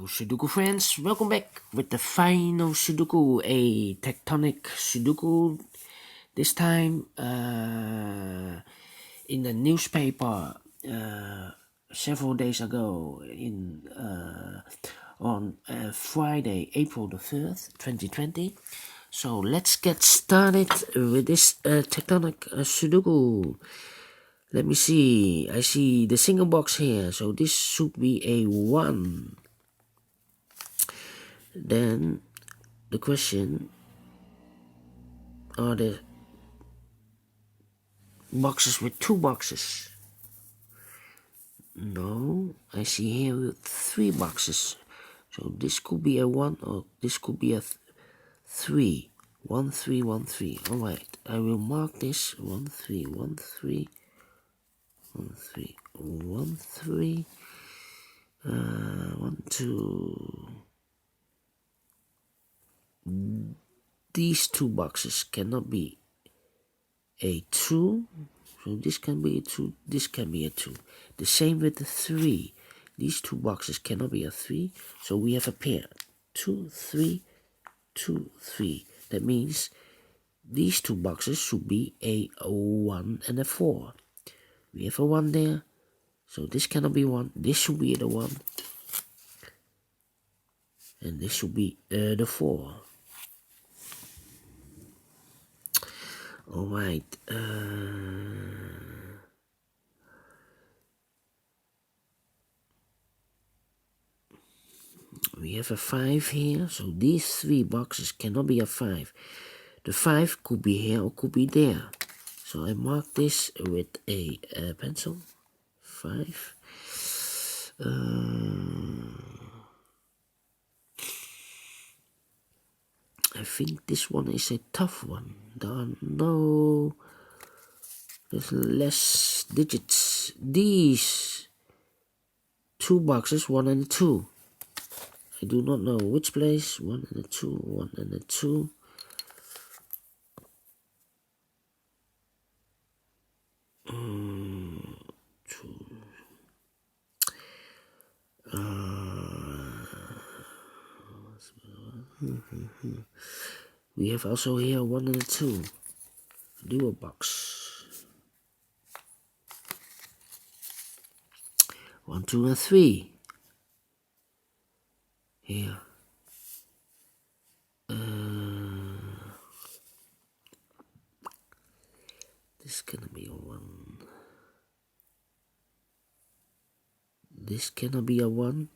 Sudoku friends, welcome back with the final Sudoku, a Tectonic Sudoku. This time in the newspaper several days ago on Friday, April the 3rd, 2020. So let's get started with this Tectonic Sudoku. Let me see. I see the single box here, so this should be a 1. Then the question, are the boxes with 2 boxes? No, I see here with 3 boxes. So this could be a 1 or this could be a 3. 1 3 1 3. Alright, I will mark this 1 3 1 3 1 3 1 3 1 2. These 2 boxes cannot be a 2, so this can be a 2, this can be a 2. The same with the 3. These 2 boxes cannot be a 3, so we have a pair. 2 3 2 3. That means these 2 boxes should be a 1 and a 4. We have a 1 there, so this cannot be 1. This should be the 1, and this should be the 4. Alright, we have a 5 here, so these 3 boxes cannot be a 5. The 5 could be here or could be there. So I mark this with a pencil. 5. I think this one is a tough one. There's less digits. These 2 boxes, 1 and a 2. I do not know which place. 1 and a 2, 1 and a 2. We have also here 1 and a 2. Dual box. 1, 2, and 3. Here. This cannot be a 1. This cannot be a 1.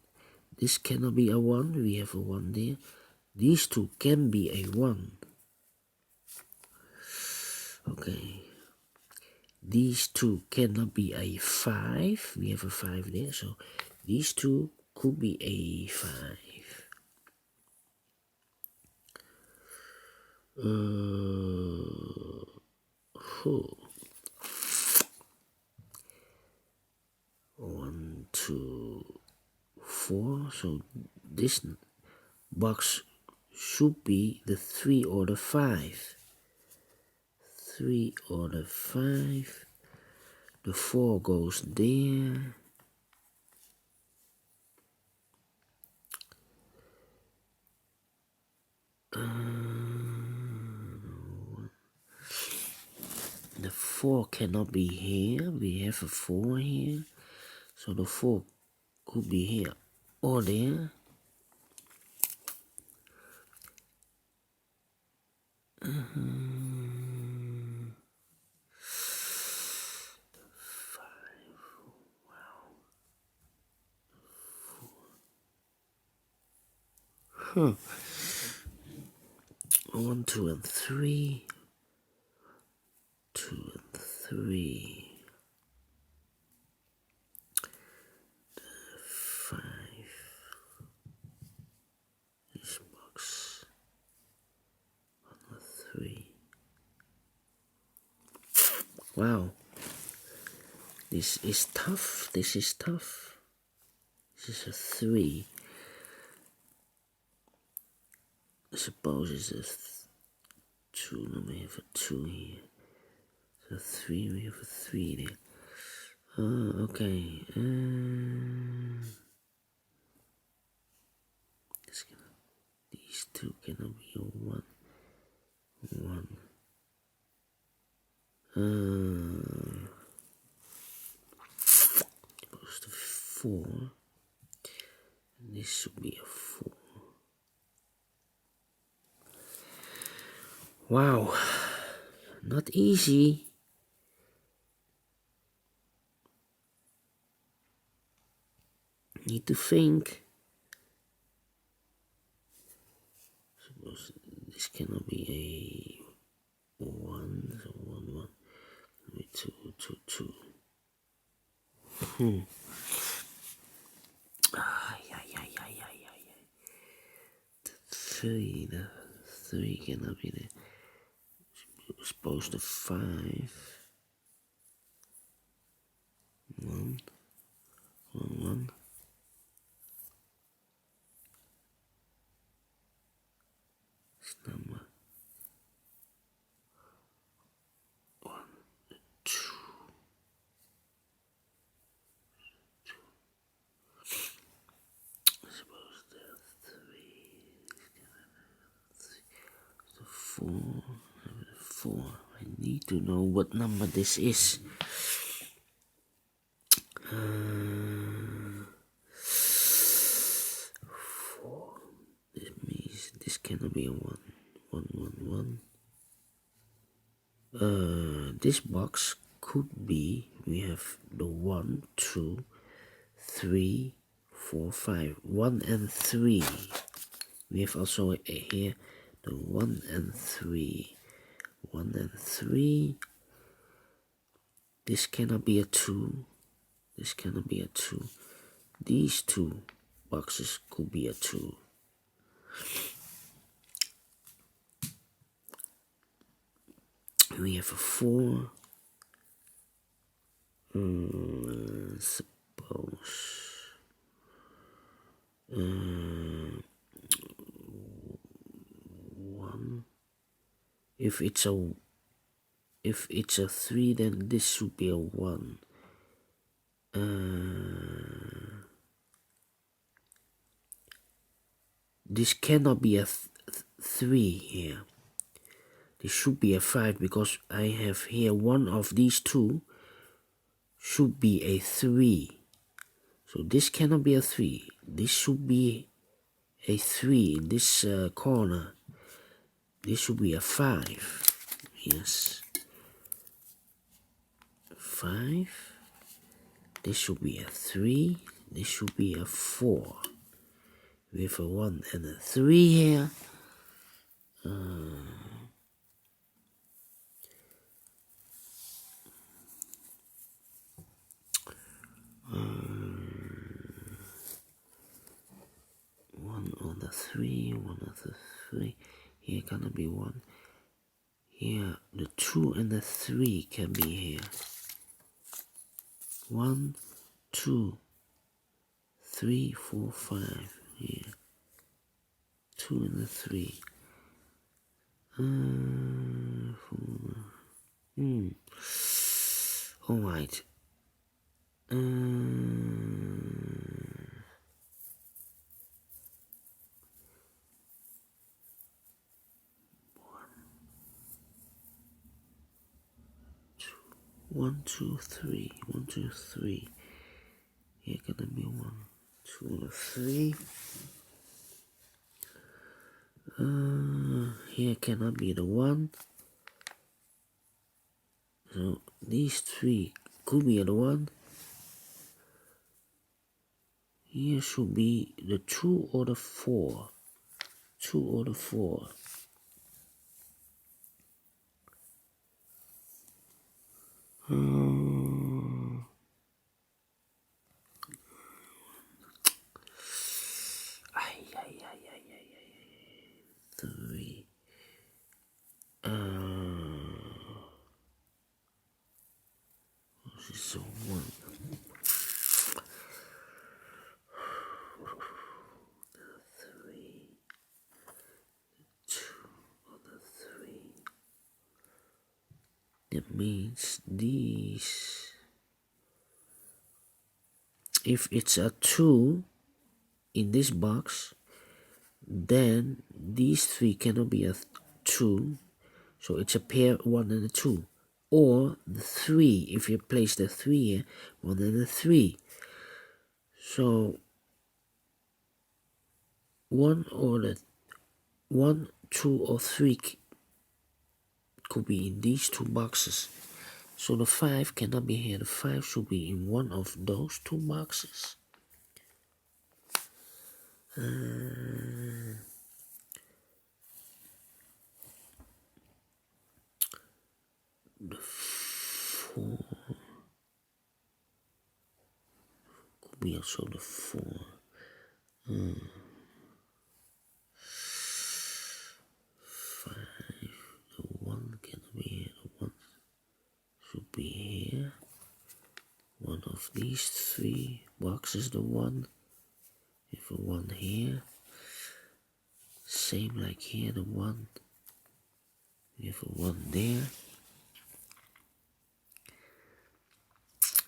This cannot be a 1. We have a 1 there. These 2 can be a 1. Okay. These 2 cannot be a 5. We have a 5 there. So these 2 could be a 5. One, 2, 4. So this box should be the 3 or the 5. 3 or the 5. The 4 goes there. The 4 cannot be here. We have a 4 here. So the 4 could be here or there. Huh. 1, 2, and 3. 2 and 3. The 5. This box. 1 and 3. Wow. This is tough. This is tough. This is a 3. I suppose it's a 2. Now we have a 2 here. So 3, we have a 3 there. Okay. These two cannot be a 1. 1. Supposed to 4. And this should be a 4. Wow, not easy. Need to think. Suppose this cannot be a 1, so 1, 1. Maybe 2, 2, 2. The 3 cannot be the. Supposed to 5. 1, 1, 1. This number 1, 2. Suppose the 3. 4. I need to know what number this is. 4. This means this cannot be a 1. 1, 1, 1. This box could be. We have the 1, 2, 3, 4, 5. 1 and 3. We have also here the 1 and 3. 1 and 3. This cannot be a 2. This cannot be a 2. These two boxes could be a 2. We have a 4. Suppose 1. If it's a 3, then this should be a 1. This cannot be a 3 here. This should be a 5 because I have here one of these two should be a 3. So this cannot be a 3. This should be a 3 in this corner. This should be a 5. Yes. 5. This should be a 3. This should be a 4. With a 1 and a 3 here. 1 on the 3, 1 on the 3. Here gonna be 1. Here, the 2 and the 3 can be here. 1, 2, 3, 4, 5. Here. 2 and the 3. 4. Alright. 1, 2, 3. 1, 2, 3. Here gonna be 1, 2, 3. Here cannot be the 1. So these 3 could be the 1. Here should be the 2 or the 4. 2 or the 4. Three. This is a 1. 3. 2 on the 3. That means these. If it's a 2 in this box, then these three cannot be a 2, so it's a pair 1 and a 2. Or the 3, if you place the 3 here, 1 and a 3. So 1 or the 1, 2 or 3 could be in these two boxes. So the 5 cannot be here. The 5 should be in one of those two boxes. The 4 could be also the 4. 5, the 1 cannot be here. The 1 should be here. One of these three boxes, the 1. If a 1 here. Same like here, the 1. If a 1 there.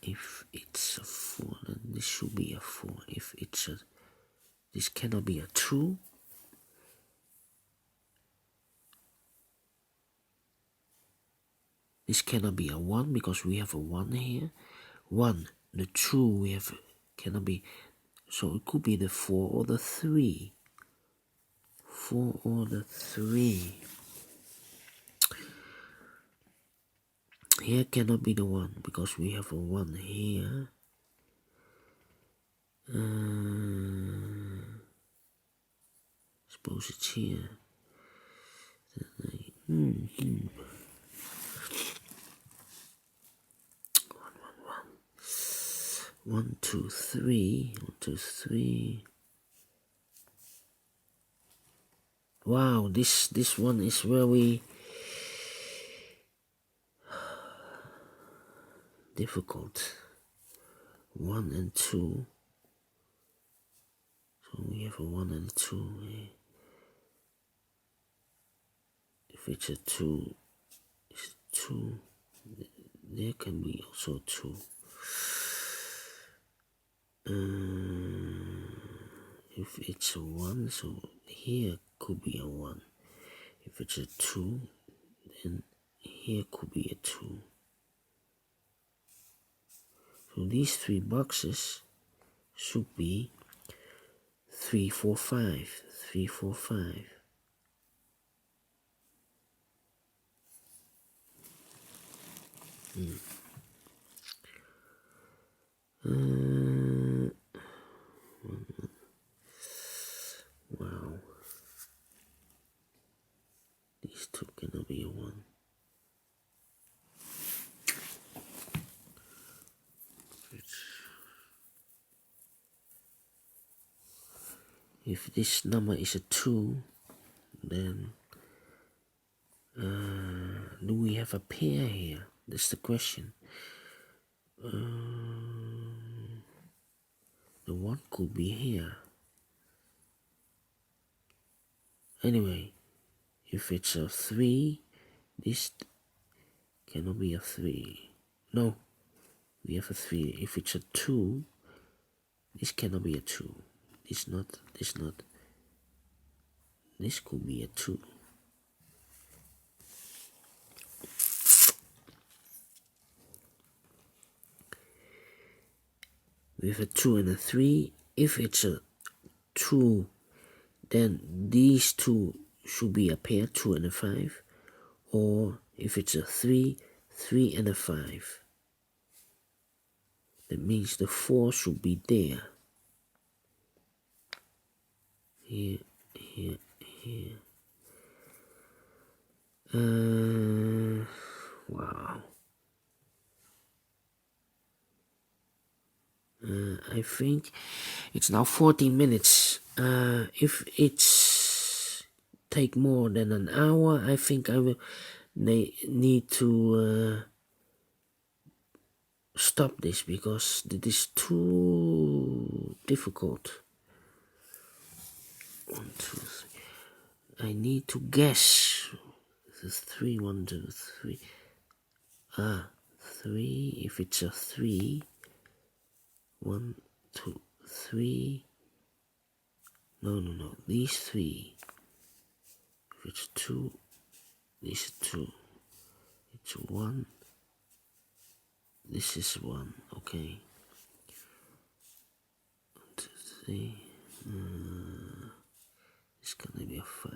If it's a 4, then this should be a 4. If it's a, this cannot be a 2. This cannot be a 1 because we have a 1 here. 1, the 2 we have cannot be, so it could be the 4 or the 3. 4 or the 3. Here cannot be the 1 because we have a 1 here. Suppose it's here. 1, 2, 3. 1, 2, 3. Wow, this one is very difficult. 1 and 2. So we have a 1 and a 2. If it's a 2, it's 2. There can be also 2. If it's a 1, so here could be a 1. If it's a 2, then here could be a 2. So these three boxes should be 3, 4, 5. 3, 4, 5. Wow. These two cannot be a 1. If this number is a 2, then do we have a pair here? That's the question. The 1 could be here. Anyway, if it's a 3, this cannot be a 3. No, we have a 3. If it's a 2, this cannot be a 2. This not. This could be a 2. We have a 2 and a 3. If it's a 2, then these two should be a pair, 2 and a 5. Or if it's a 3, 3 and a 5. That means the 4 should be there. Here, here, here. Wow. I think it's now 14 minutes. If it's take more than an hour, I think I will need to stop this because it is too difficult. 1, 2, 3. I need to guess. This is 3, 1, 2, 3. 3. If it's a 3, 1, 2, 3. No. These three. If it's 2, this is 2. It's 1. This is 1. Okay. 1, 2, 3. It's gonna be a 5.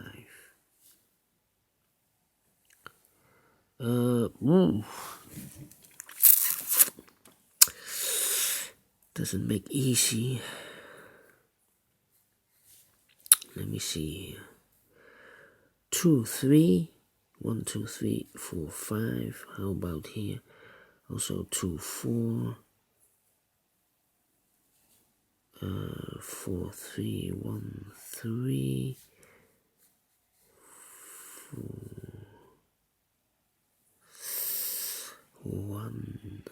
Doesn't make easy. Let me see here. 2, 3. 1, 2, 3, 4, 5. How about here? Also 2, 4. 4, 3, 1, 3. 1.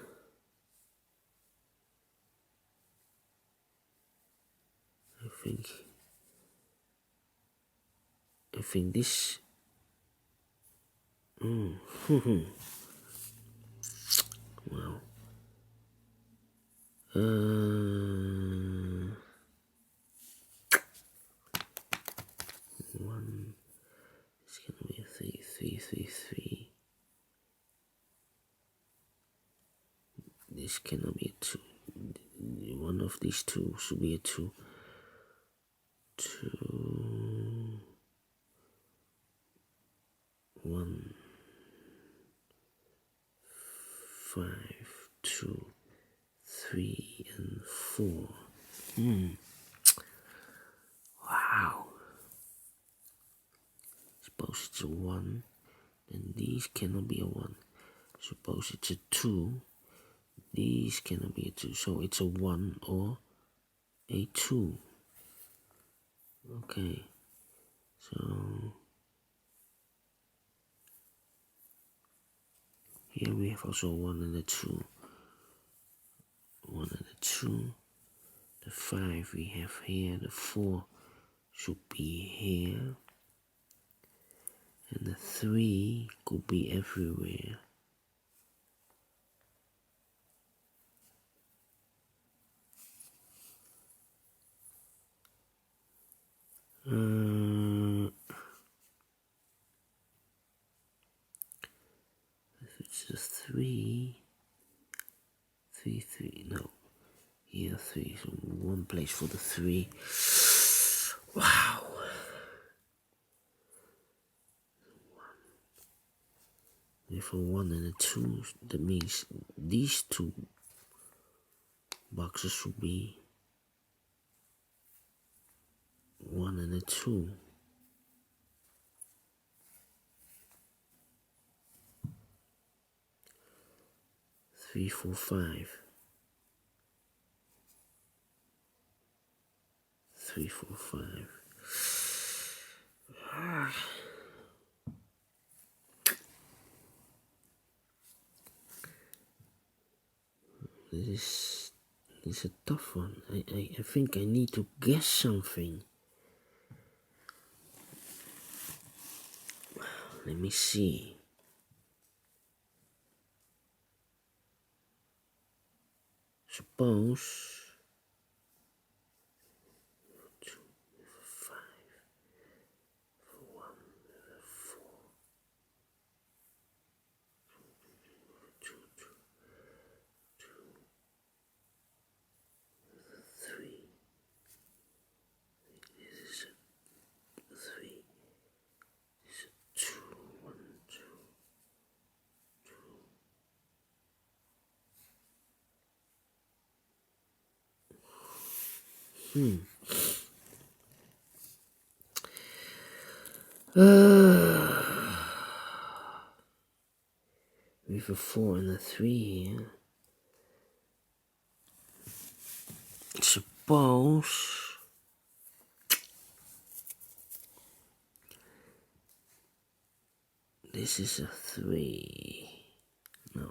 I think this. Wow. 1. It's gonna be a 3, 3, 3, 3. This cannot be a 2. One of these two should be a 2. 2. 1. 5, 2, 3, and 4. Wow. Suppose it's a 1. Then these cannot be a 1. Suppose it's a 2. These cannot be a 2. So it's a 1 or a 2. Okay. So here we have also 1 and a 2. 1 and a 2. The 5 we have here. The 4 should be here. And the 3 could be everywhere. If it's a 3, 3, 3, no. Here 3, so one place for the 3. Wow. If a 1 and a 2, that means these two boxes should be 1 and a 2. 3, 4, 5. 3, 4, 5. This is a tough one. I think I need to guess something. Let me see. Suppose 2, 5, 1, 4, 2, 3. This is a 3. This is a 2, 1, 2, 2. We have a 4 and a 3 here. Suppose this is a 3. No.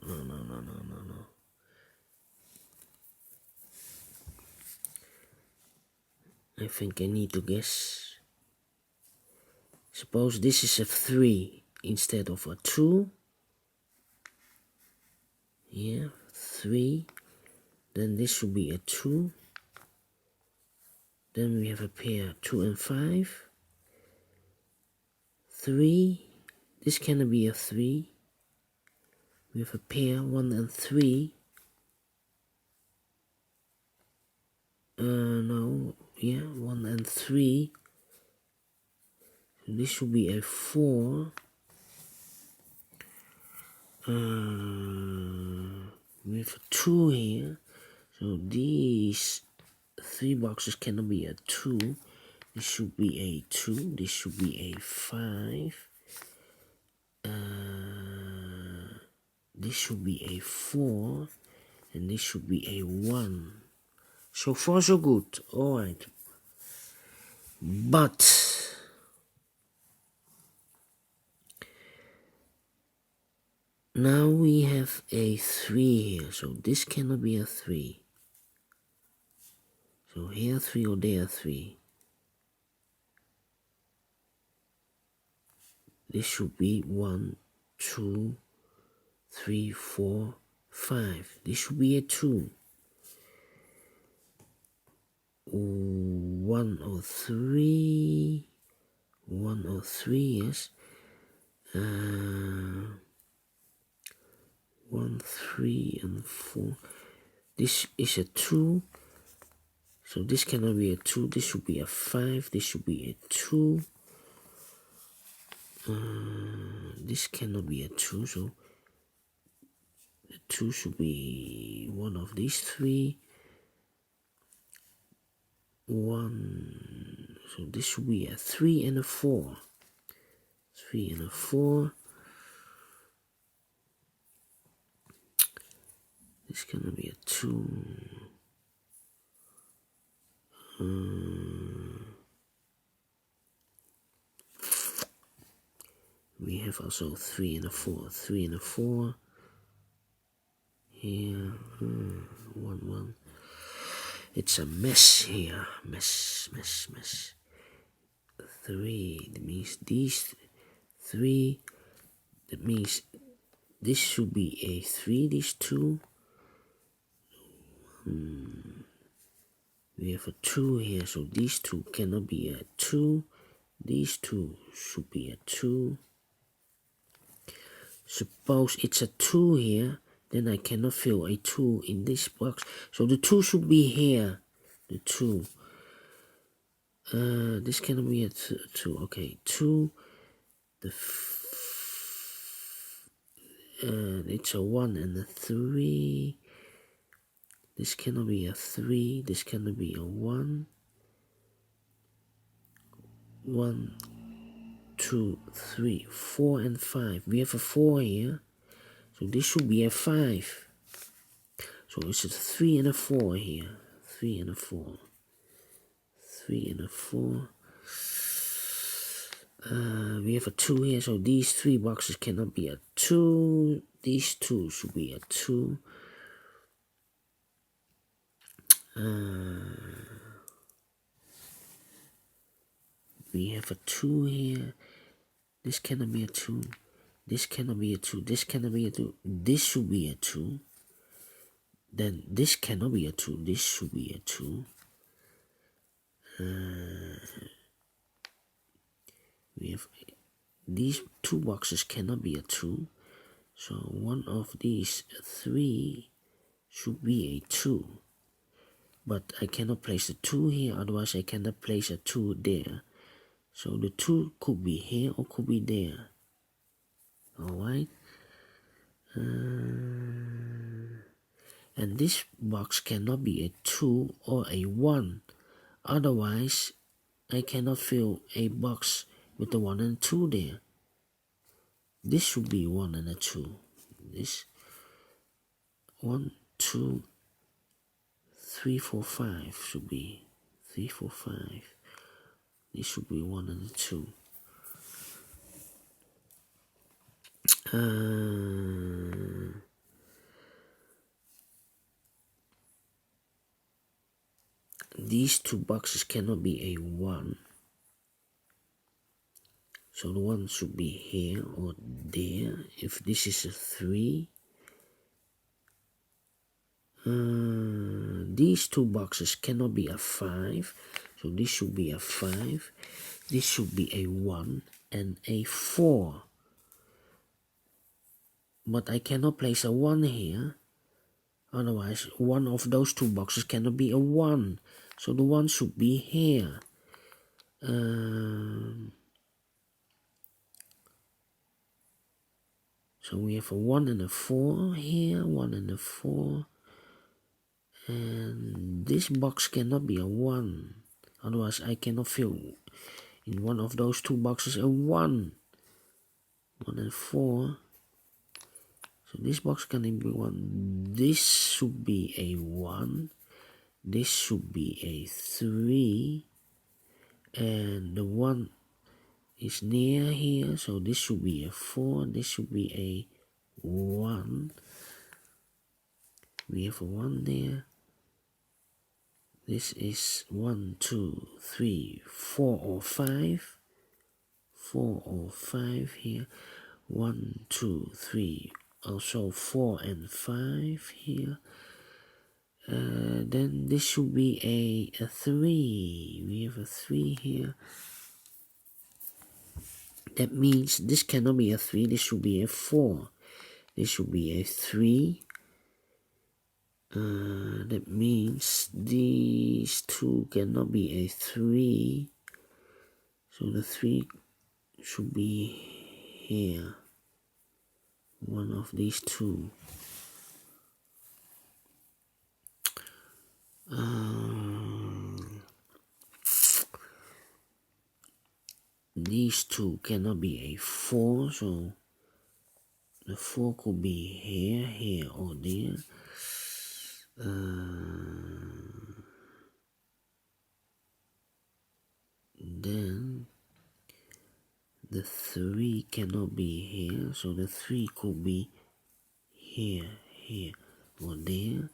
I think I need to guess. Suppose this is a 3 instead of a 2. Yeah, 3. Then this should be a 2. Then we have a pair 2 and 5. 3. This cannot be a 3. We have a pair 1 and 3. No, yeah, 1 and 3. So this should be a 4. We have a 2 here. So these 3 boxes cannot be a 2. This should be a 2. This should be a 5. This should be a 4. And this should be a 1. So far so good. Alright. But now we have a 3 here. So this cannot be a 3. So here 3 or there 3. This should be 1, 2, 3, 4, 5. This should be a 2. 1 or 3. 1 or 3, yes. 1, 3, and 4. This is a 2. So this cannot be a 2. This should be a 5. This should be a 2. This cannot be a 2. So the 2 should be one of these 3. 1. So this should be a 3 and a 4. 3 and a 4. This cannot be a 2. We have also 3 and a 4. 3 and a 4. Here. 1, 1. It's a mess here. Mess. 3. That means these 3. That means this should be a 3. These 2. We have a 2 here. So these 2 cannot be a 2. These 2 should be a 2. Suppose it's a 2 here, then I cannot fill a 2 in this box. So the 2 should be here. The 2. This cannot be a 2. Okay, 2. It's a 1 and a 3. This cannot be a 3. This cannot be a 1. 1, 2, 3, 4, and 5. We have a 4 here. So this should be a 5. So it's a 3 and a 4 here. 3 and a 4. 3 and a 4. We have a 2 here. So these 3 boxes cannot be a 2. These 2 should be a 2. We have a 2 here. This cannot be a 2. This cannot be a 2. This cannot be a 2. This should be a 2. Then this cannot be a 2. This should be a 2. We have these 2 boxes cannot be a 2. So one of these 3 should be a 2. But I cannot place the 2 here, otherwise I cannot place a 2 there. So the 2 could be here or could be there. Alright. And this box cannot be a 2 or a 1. Otherwise, I cannot fill a box with the 1 and 2 there. This should be 1 and a 2. This 1, 2, 3, 4, 5 should be 3, 4, 5. This should be 1 and a 2. These 2 boxes cannot be a 1. So the 1 should be here or there. If this is a 3. These 2 boxes cannot be a 5. So this should be a 5, this should be a 1 and a 4. But I cannot place a 1 here, otherwise one of those two boxes cannot be a 1. So the 1 should be here. So we have a 1 and a 4 here, 1 and a 4. And this box cannot be a 1. Otherwise I cannot fill in one of those two boxes a 1. 1 and 4. So this box can be 1. This should be a 1. This should be a 3. And the 1 is near here. So this should be a 4. This should be a 1. We have a 1 there. This is 1, 2, 3, 4 or 5. 4 or 5 here. 1, 2, 3. Also 4 and 5 here. Then this should be a 3. We have a 3 here. That means this cannot be a 3. This should be a 4. This should be a 3. That means these two cannot be a 3. So the 3 should be here. One of these two. These two cannot be a 4, so the 4 could be here, here or there. Then the 3 cannot be here, so the 3 could be here, here or there.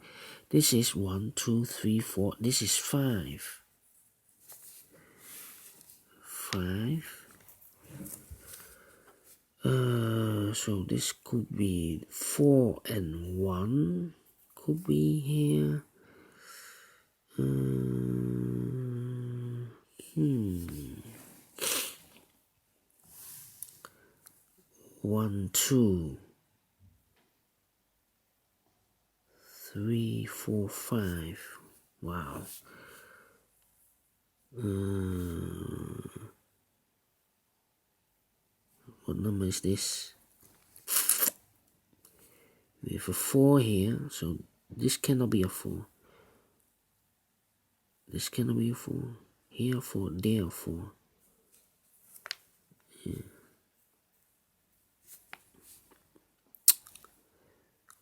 This is 1, 2, 3, 4. This is 5. 5. So this could be 4 and 1 could be here. 1, 2, 3, 4, 5. Wow. What number is this? We have a 4 here, so this cannot be a 4. This cannot be a 4. Here 4, there 4. Here.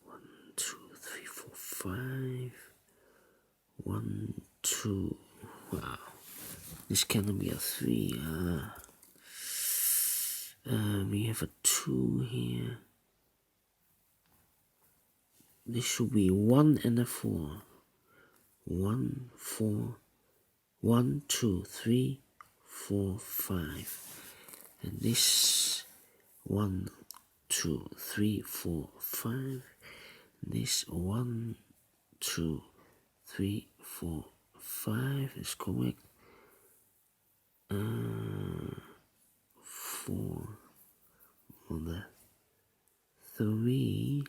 1, 2, 3, 4, 5. 1, 2. Wow. This cannot be a 3. We have a 2 here. This should be 1 and a 4. 1, 4. 1, 2, 3, 4, 5. And this 1, 2, 3, 4, 5. This 1, 2, 3, 4, 5 is correct. 4 on the 3.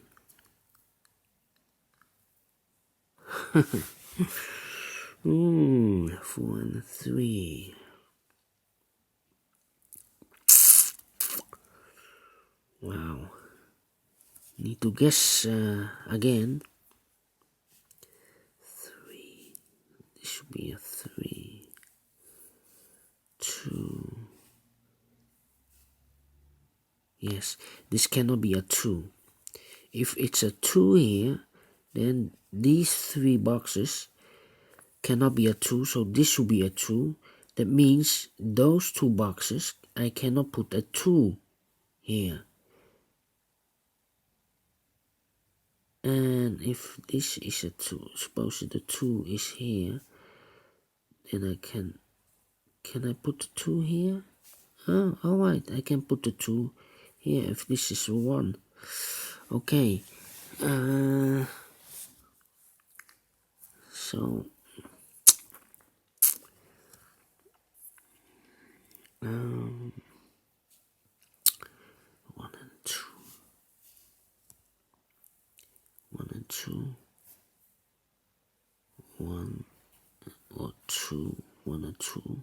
4 and 3. Wow. Need to guess again. 3. This should be a 3. 2. Yes, this cannot be a 2. If it's a 2 here, then these 3 boxes cannot be a 2, so this should be a 2. That means those 2 boxes, I cannot put a 2 here. And if this is a 2, suppose the 2 is here, then can I put the 2 here? Oh, alright, I can put the 2 here if this is a 1. Okay, so 2, 1 or 2, 1 or 2.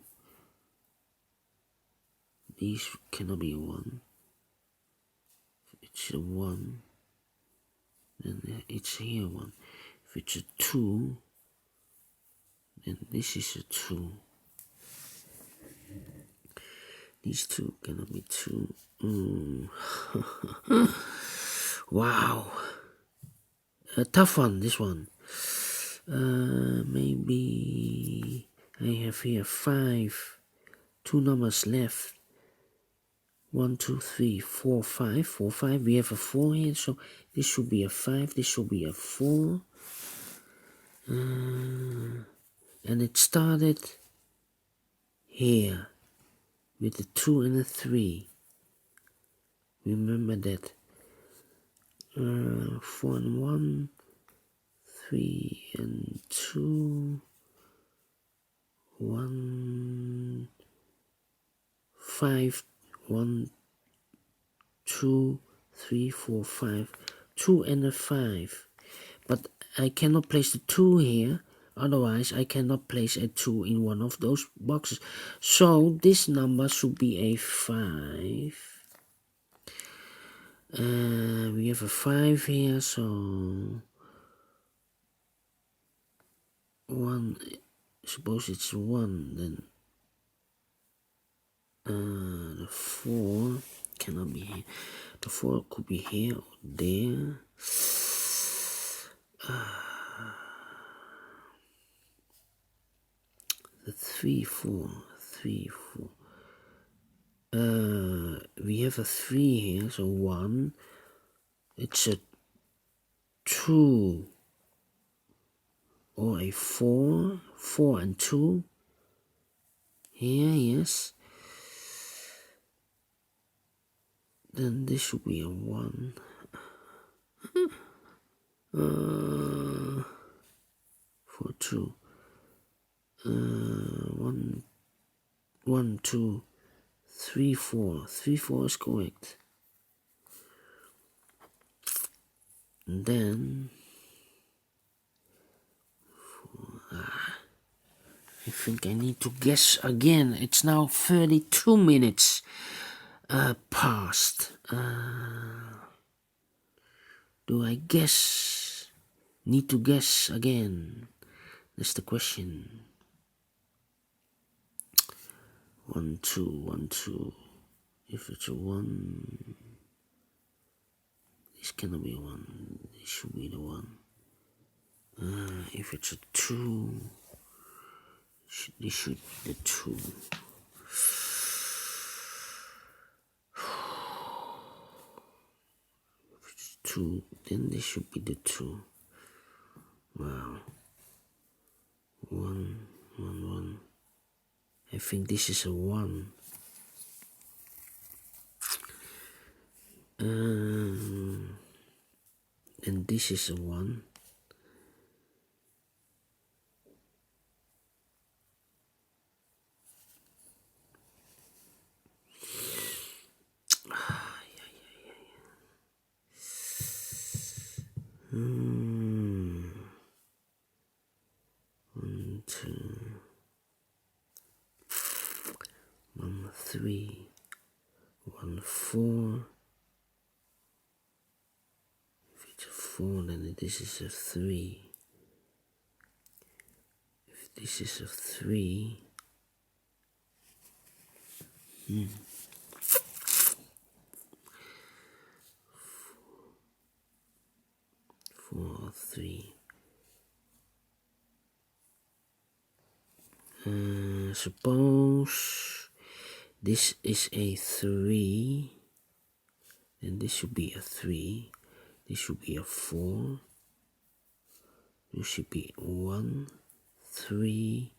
These cannot be 1. If it's a 1, then it's here 1. If it's a 2, then this is a 2. These two cannot be 2. Wow. A tough one, this one. Maybe I have here 5. 2 numbers left. 1, 2, 3, 4, 5. 4, 5. We have a 4 here, so this should be a 5. This should be a 4. And it started here with a 2 and a 3. Remember that. 4 and 1, 3 and 2, 1, 5, 1, 2, 3, 4, 5, 2 and a 5. But I cannot place the 2 here, otherwise I cannot place a 2 in one of those boxes. So this number should be a 5. We have a 5 here, so 1, suppose it's 1, then the 4 cannot be here. The 4 could be here or there. The 3, 4, 3, 4. We have a 3 here, so 1. It's a 2 or a 4. 4 and 2. Here, yes. Then this should be a 1. 4, 2. 1, 1, 2, 3, 4. 3, 4 is correct. And then I think I need to guess again. It's now 32 minutes past. Do I guess? Need to guess again. That's the question. 1, 2, 1, 2. If it's a 1, this cannot be 1. This should be the 1. If it's a 2, this should be the 2. If it's 2, then this should be the 2. Wow. 1, 1, 1. I think this is a 1. And this is a 1. One, 2, 1, 3, 1, 4. If it's a 4, then this is a 3. If this is a 3, 4, 3. Suppose this is a 3, then this should be a 3. This should be a 4. This should be 1, 3,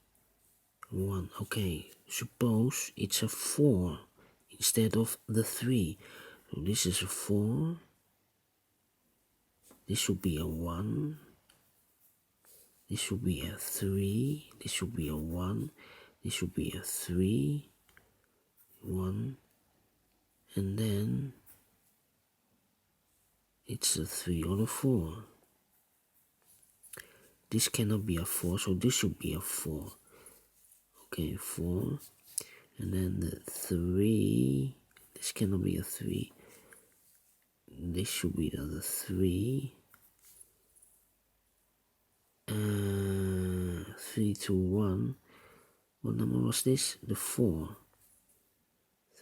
1. Okay, suppose it's a 4 instead of the 3. So this is a 4. This should be a 1. This should be a 3. This should be a 1. This should be a 3. 1. And then it's a 3 or a 4. This cannot be a 4, so this should be a 4. Okay, 4. And then the 3. This cannot be a 3. This should be the other 3. 3, 2, 1. What number was this? The 4.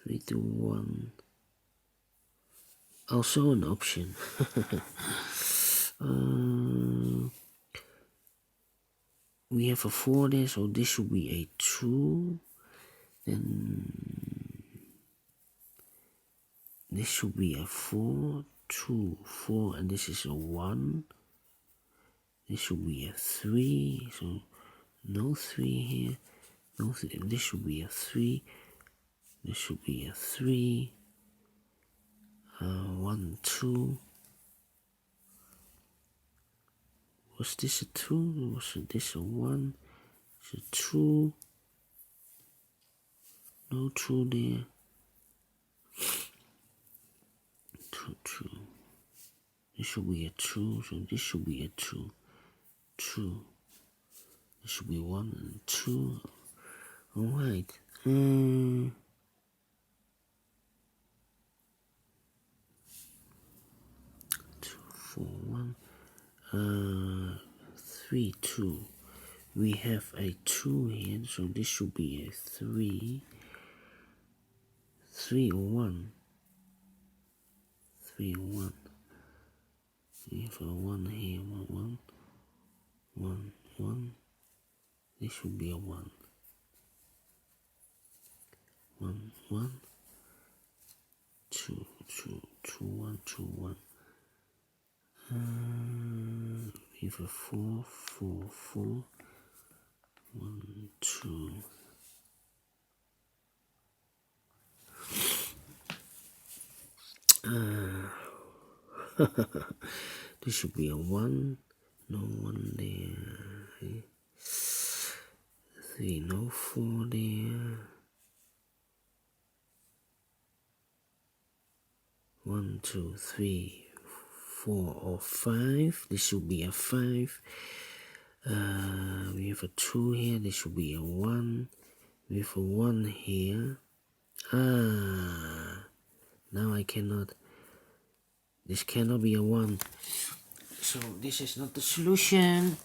3, 2, 1. Also an option. We have a 4 there, so this should be a 2. Then this should be a 4, 2, 4, and this is a 1. This should be a 3, so no 3 here. No 3. This should be a 3. This should be a 3. 1, 2. Was this a 2? Was this a 1? It's a 2. No 2 there. 2, 2. This should be a 2, so this should be a 2. 2. This should be 1 and 2. Alright. 2, 4, 1. 3, 2. We have a 2 here, so this should be a 3. 3 or 1. 3 or 1. We have a 1 here, 1, 1. 1, 1. This should be a 1. 1, 1. 2, 2, 2, 1, 2, 1. We have a 4, 4, 4. 1, 2. This should be a 1. No 1 there. 3, no 4 there. 1, 2, 3, 4 or 5. This should be a 5. We have a 2 here. This should be a 1. We have a 1 here. Now I cannot. This cannot be a 1. So this is not the solution.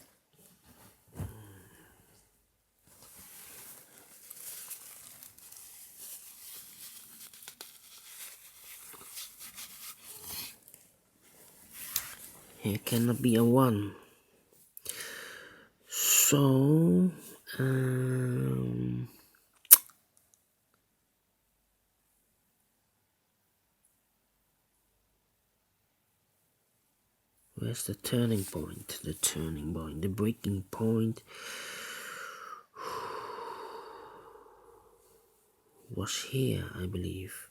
Here cannot be a 1. So where's the turning point? The turning point, the breaking point was here, I believe.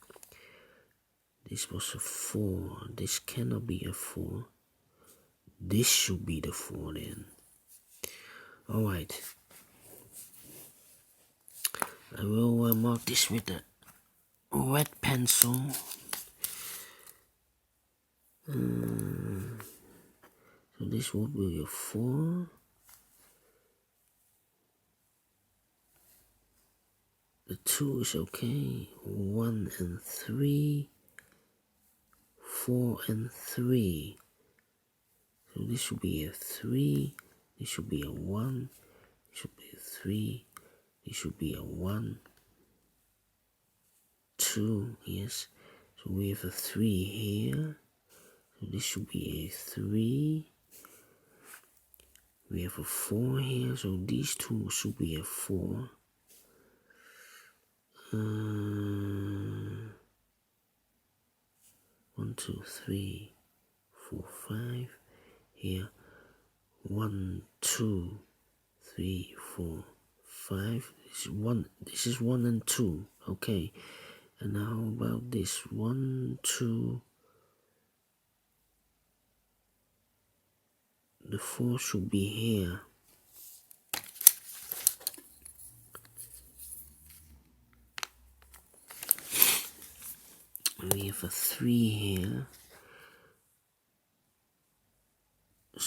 This was a 4. This cannot be a 4. This should be the 4 then. Alright. I will mark this with a red pencil. So this will be a 4. The 2 is okay. 1 and 3. 4 and 3. So this should be a 3. This should be a 1. This should be a 3. This should be a 1. 2, yes. So we have a 3 here. So this should be a 3. We have a 4 here. So these two should be a 4. 1, 2, 3, 4, 5. Here. 1, 2, 3, 4, 5. This is 1 and 2. Okay. And how about this? 1, 2. The 4 should be here. We have a 3 here.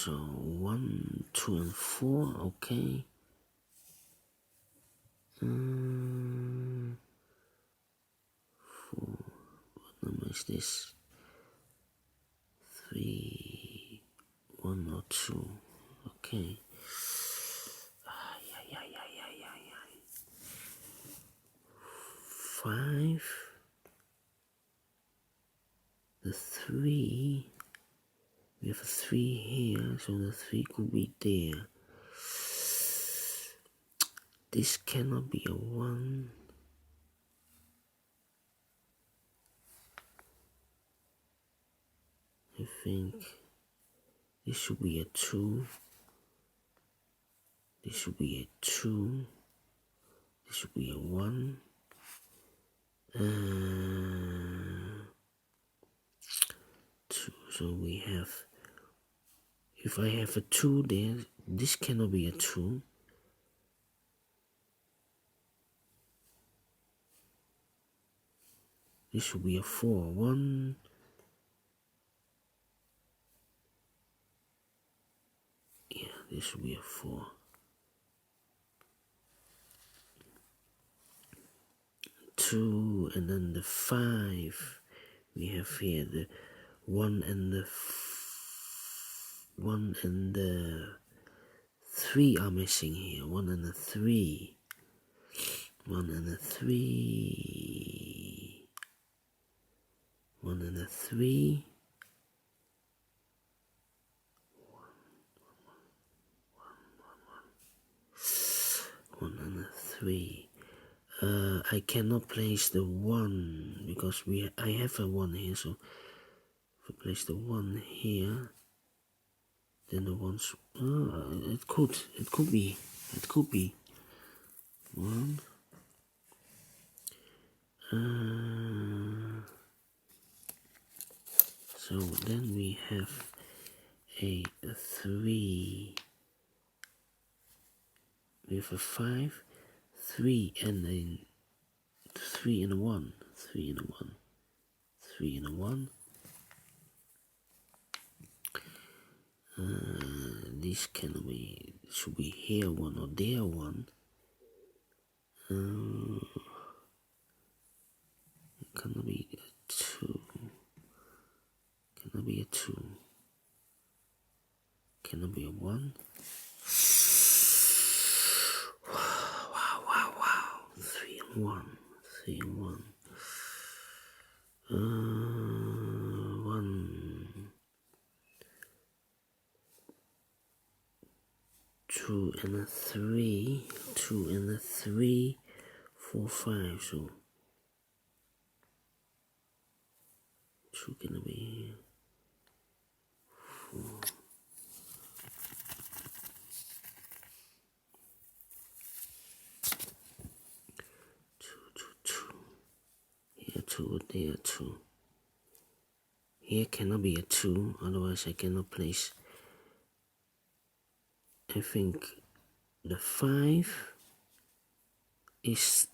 So 1, 2, and 4. Okay. 4. What number is this? 3, 1 or 2. Okay. 5. The 3. We have a 3 here, so the 3 could be there. This cannot be a 1. I think this should be a 2. This should be a 2. This should be a 1. 2. So we have, if I have a 2 there, this cannot be a 2. This should be a 4. 1. Yeah, this should be a 4. 2, and then the 5. We have here the 1 and the 1 and the 3 are missing here. 1 and the 3. 1 and the 3. 1 and the 3. 1 and the 3. I cannot place the 1 because I have a 1 here, so if I place the 1 here, then the 1's it could be 1. So then we have a 3. We have a 5, 3 and a 3 and a 1, 3 and a 1, 3 and a 1. This can be, should be here 1 or there 1. Cannot be a 2. Cannot be a 2. Cannot be a 1. Wow. 3 and 1. 3 and 1. 1. 2 and a 3. 2 and a 3. 4, 5. So 2 gonna be here. 4. 2. Here 2, there 2. Here cannot be a 2, otherwise I cannot place. I think the 5 is,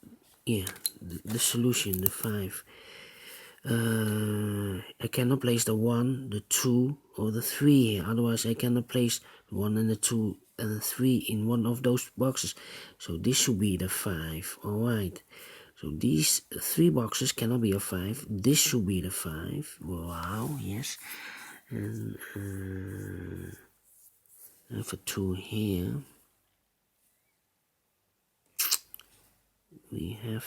yeah, the solution, the 5. I cannot place the 1, the 2, or the 3 here, otherwise I cannot place the 1 and the 2 and the 3 in one of those boxes. So this should be the 5, alright. So these 3 boxes cannot be a 5, this should be the 5, wow, yes. And I have a 2 here. We have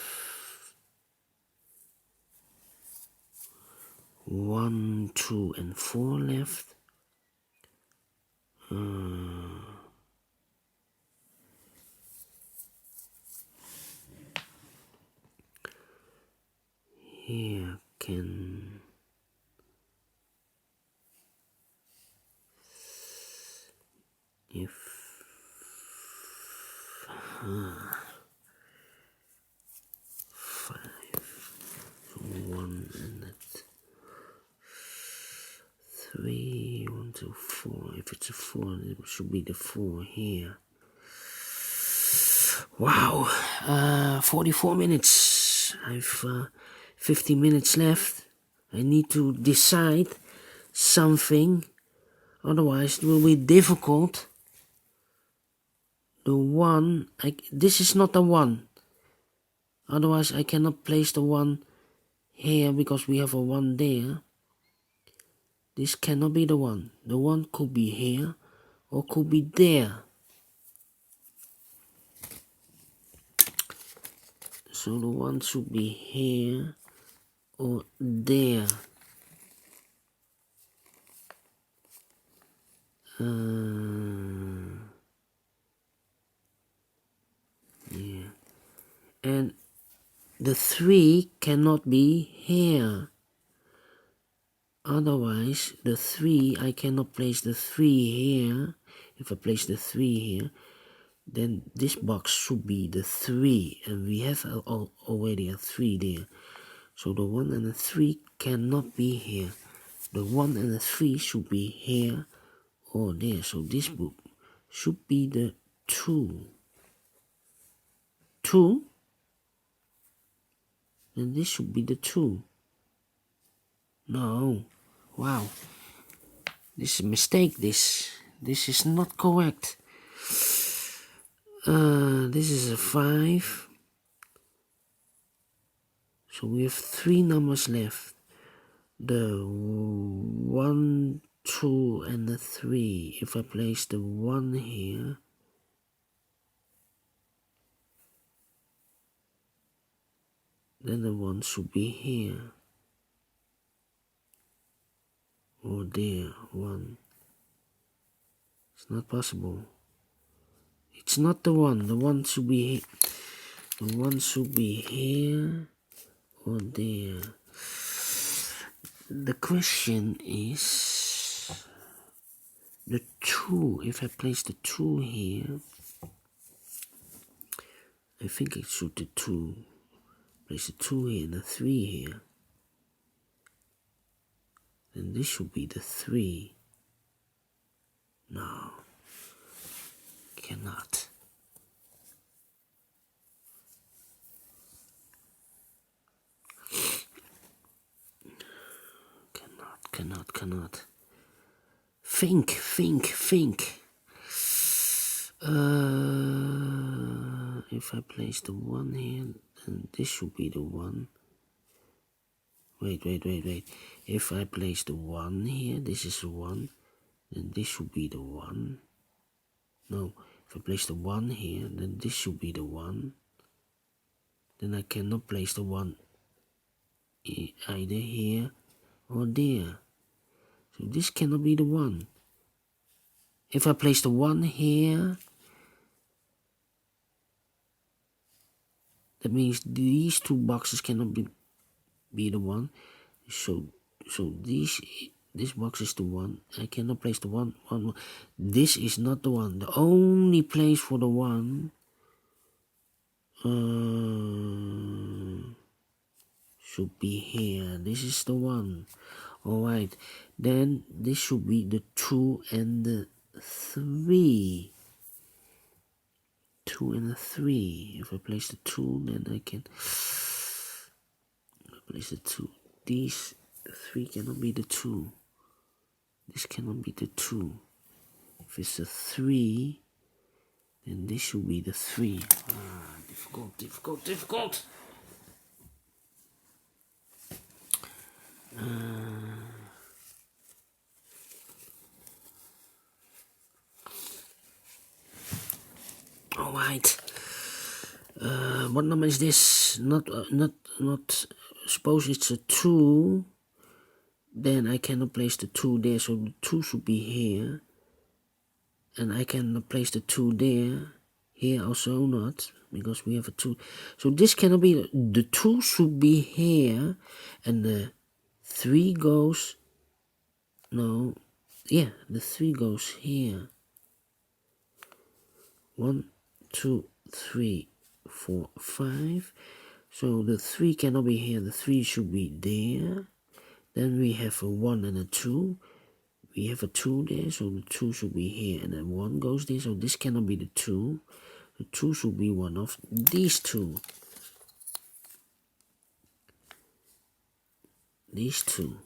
1, 2, and 4 left. Here can if 5, 1 and 3, 1, 2, 4. If it's a 4, it should be the 4 here. Wow, 44 minutes. I've 50 minutes left. I need to decide something. Otherwise it will be difficult. The 1, this is not the 1. Otherwise I cannot place the 1 here because we have a 1 there. This cannot be the 1. The 1 could be here or could be there. So the 1 should be here or there. Yeah. And the 3 cannot be here. Otherwise, the 3, I cannot place the 3 here. If I place the 3 here, then this box should be the 3. And we have already a 3 there. So the 1 and the 3 cannot be here. The 1 and the 3 should be here or there. So this book should be the 2. 2? Then this should be the 2. No. Wow. This is a mistake. This is not correct. This is a 5. So we have 3 numbers left. The 1, 2 and the 3. If I place the 1 here, then the 1 should be here or there. 1. It's not possible. It's not the 1. The 1 should be here. The 1 should be here or there. The question is the 2. If I place the 2 here, I think it should the 2. Place the 2 here and the 3 here. Then this should be the 3. No. Cannot. Cannot. Think. If I place the 1 here, then this should be the 1. Wait. If I place the 1 here, this is the 1, then this should be the 1. No, if I place the 1 here, then this should be the 1. Then I cannot place the 1 either here or there. So this cannot be the 1. If I place the 1 here, that means these 2 boxes cannot be the 1. So this box is the 1. I cannot place the 1. This is not the 1. The only place for the 1 should be here. This is the 1. Alright, then this should be the 2 and the 3. 2 and a 3. If I place the 2, then I can place the 2. These 3 cannot be the 2. This cannot be the 2. If it's a 3, then this should be the 3. Difficult. Alright. What number is this? Not. Suppose it's a 2. Then I cannot place the 2 there, so the 2 should be here. And I cannot place the 2 there. Here also not, because we have a 2. So this cannot be, the 2 should be here. And the 3 goes, no, yeah, the 3 goes here. 1, 2, 3, 4, 5. So the 3 cannot be here, the 3 should be there. Then we have a 1 and a 2. We have a 2 there, so the 2 should be here, and then 1 goes there, so this cannot be the 2. The 2 should be one of these 2. These 2.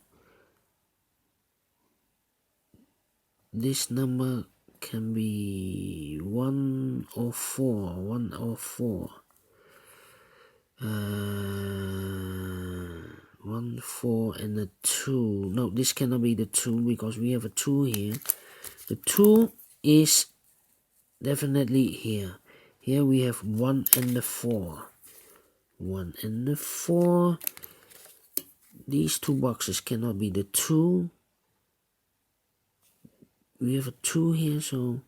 this number can be 1 or 4. 1 or 4. 1, 4 and a 2. No, this cannot be the 2 because we have a 2 here. The 2 is definitely here. Here we have 1 and the 4. 1 and the 4. These two boxes cannot be the 2. We have a 2 here, so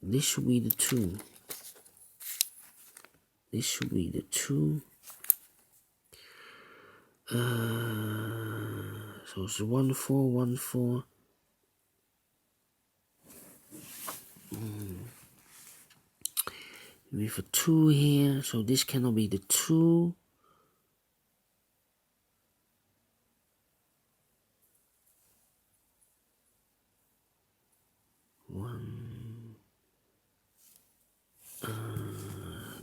this should be the 2. This should be the 2. So it's 1, 4, 1, 4. We have a 2 here, so this cannot be the 2.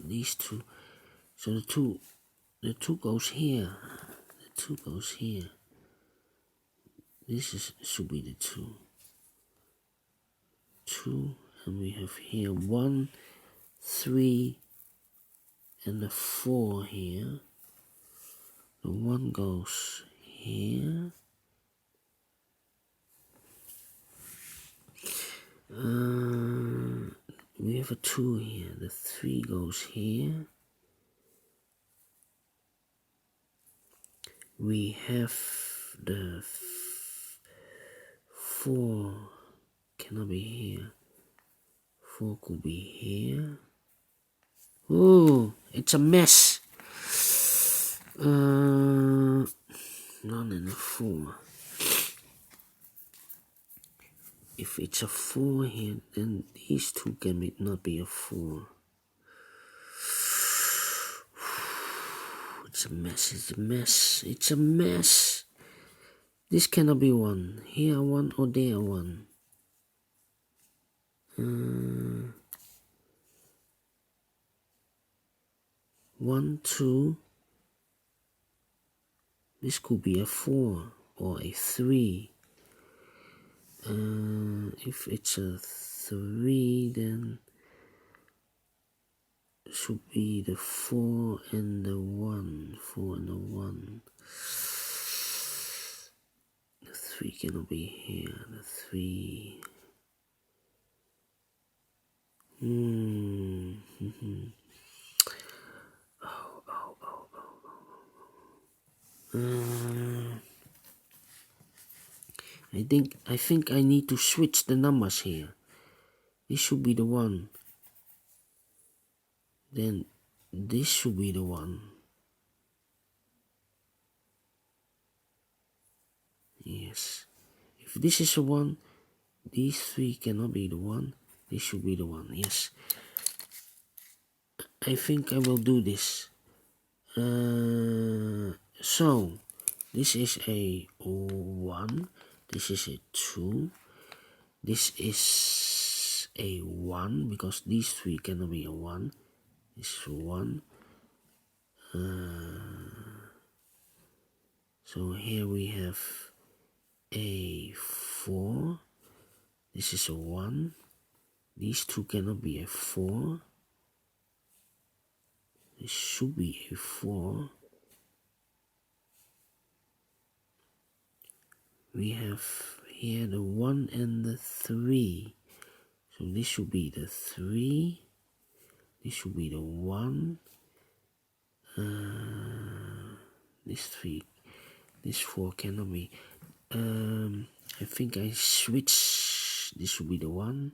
These two. So the 2 goes here. The 2 goes here. This should be the 2. 2, and we have here 1, 3, and a 4 here. The 1 goes here. We have a 2 here. The 3 goes here. We have the 4 cannot be here. 4 could be here. Ooh, it's a mess. None and a 4. If it's a 4 here, then these two can not be a 4. It's a mess, it's a mess, it's a mess. This cannot be 1. Here 1 or there 1. 1, 2. This could be a 4 or a 3. If it's a 3, then it should be the 4 and the 1. 4 and the 1. The 3 cannot be here. The 3. I think I need to switch the numbers here. This should be the 1. Then this should be the 1. Yes. If this is a 1, these 3 cannot be the 1. This should be the 1. Yes. I think I will do this. So this is a 1. This is a 2. This is a 1 because these 3 cannot be a 1. This is 1. So here we have a 4. This is a 1. These 2 cannot be a 4. This should be a 4. We have here the 1 and the 3. So this should be the 3. This should be the 1. This 3. This 4 cannot be. I think I switch. This should be the 1.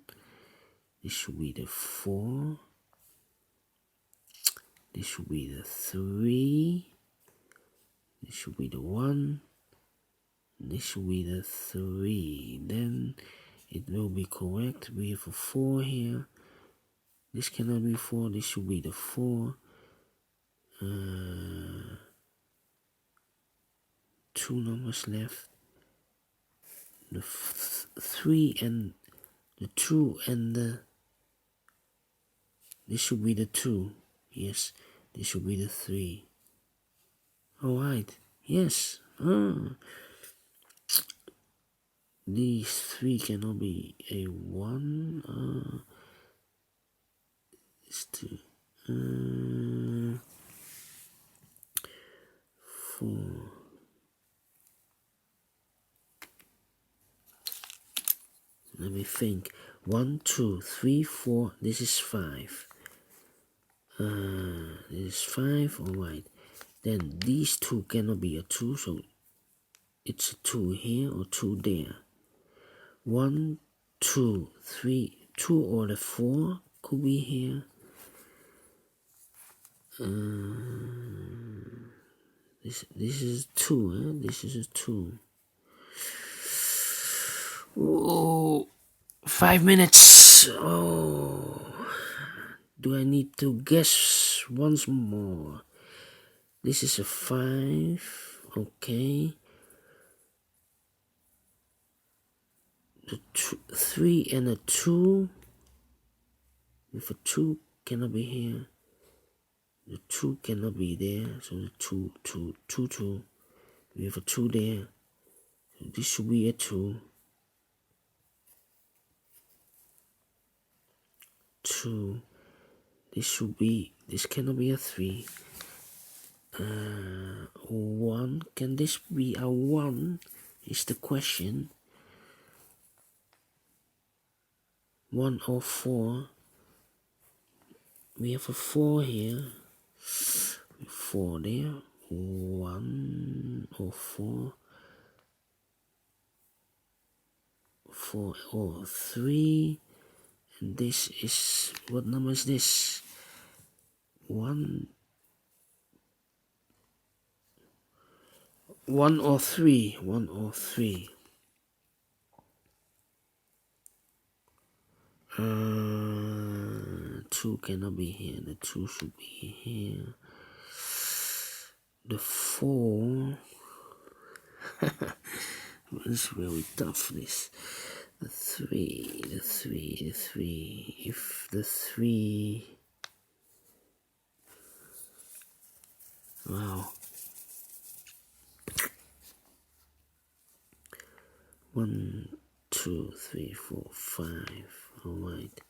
This should be the 4. This should be the 3. This should be the 1. This should be the 3. Then it will be correct. We have a 4 here. This cannot be 4. This should be the 4. 2 numbers left. The 3 and the 2 and the... This should be the 2. Yes, this should be the 3. Alright, yes. these 3 cannot be a 1. It's 2. 4. Let me think. 1, 2, 3, 4. This is 5. This is 5. Alright. Then these 2 cannot be a 2, so it's a 2 here or 2 there. 1, 2, 3, 2 or the 4 could be here. This is 2, huh? This is a 2. Oh, 5 minutes. Oh, do I need to guess once more? This is a 5. Okay. The 3 and a 2. If a 2 cannot be here, the 2 cannot be there. So the 2, 2, 2, 2. We have a 2 there. So this should be a 2. 2. This cannot be a 3. 1. Can this be a 1? Is the question. 1 or 4. We have a 4 here. 4 there. 1 or 4. 4 or 3. And this is, what number is this? 1 or 3. 1 or 3. 2 cannot be here. The 2 should be here. The 4. It's very tough, this. The 3. If the 3. Wow. 1, 2, 3, 4, 5. Alright.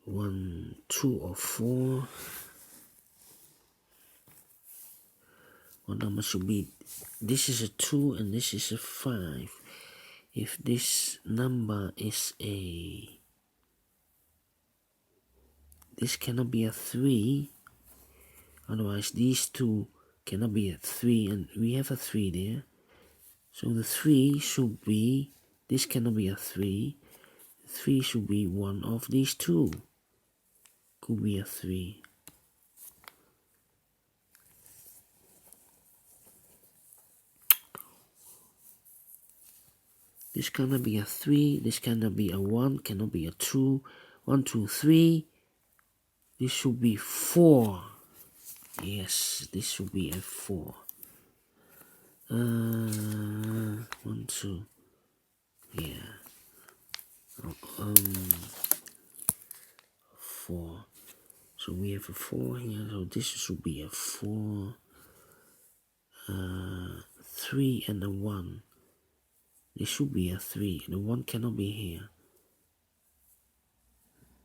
1, 2 or 4. What number should be? This is a 2 and this is a 5. If this number is a... This cannot be a 3. Otherwise these 2 cannot be a 3 and we have a 3 there. So the 3 should be... This cannot be a 3. 3 should be one of these 2. Could be a 3. This cannot be a 3. This cannot be a 1. Cannot be a 2. 1, 2, 3. This should be 4. Yes, this should be a 4. 1, 2. Yeah. 4. So we have a 4 here. So this should be a 4. 3 and a 1. This should be a 3. The 1 cannot be here.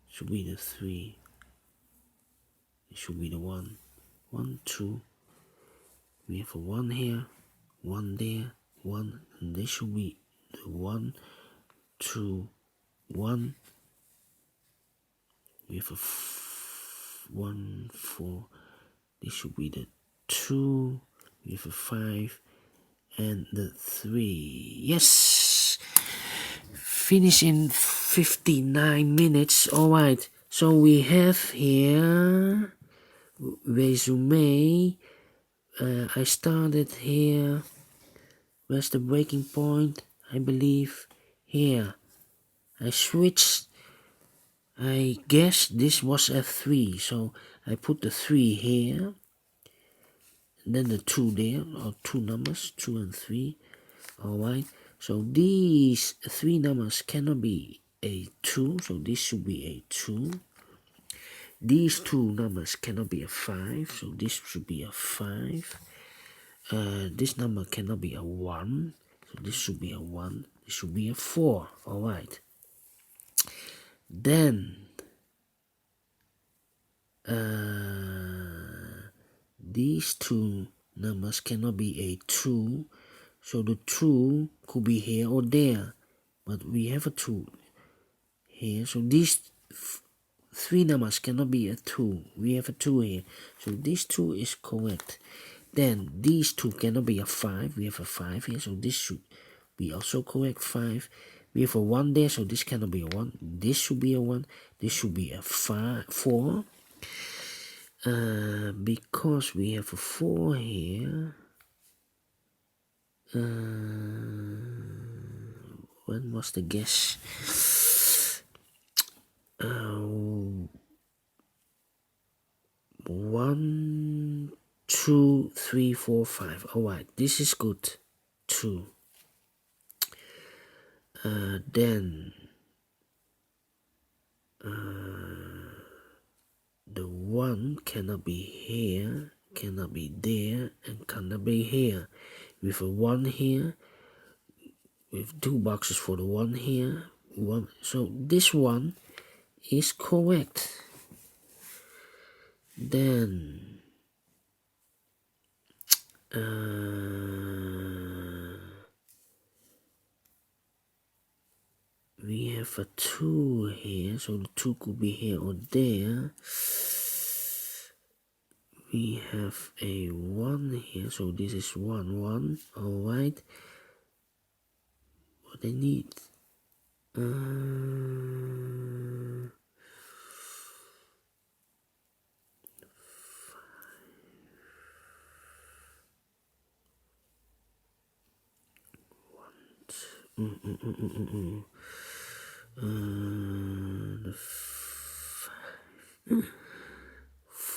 Should be the 3. It should be the 1. 1, 2. We have a 1 here. 1 there. 1. And this should be the 1, 2, 1. We have a 1, 4. This should be the 2. We have a 5. And the 3. Yes! Finish in 59 minutes. Alright. So we have here resume. I started here. Where's the breaking point? I believe here. I switched. I guess this was a 3. So I put the 3 here. And then the 2 there. Or 2 numbers. 2 and 3. Alright. So these 3 numbers cannot be a 2. So this should be a 2. These 2 numbers cannot be a 5. So this should be a 5. This number cannot be a 1. So this should be a 1, this should be a 4, alright. Then these two numbers cannot be a 2, so the 2 could be here or there, but we have a 2 here, so these three numbers cannot be a 2, we have a 2 here, so this 2 is correct. Then these two cannot be a 5, we have a 5 here, so this should be also correct, 5. We have a 1 there, so this cannot be a 1, this should be a 1, this should be a 4. Because we have a 4 here, when was the guess? 1, 2, 3, 4, 5. Alright, this is good. 2. Then the 1 cannot be here, cannot be there, and cannot be here. With a 1 here, with 2 boxes for the 1 here, 1. So this one is correct. Then we have a 2 here, so the 2 could be here or there. We have a 1 here, so this is 1, 1, alright. What I need?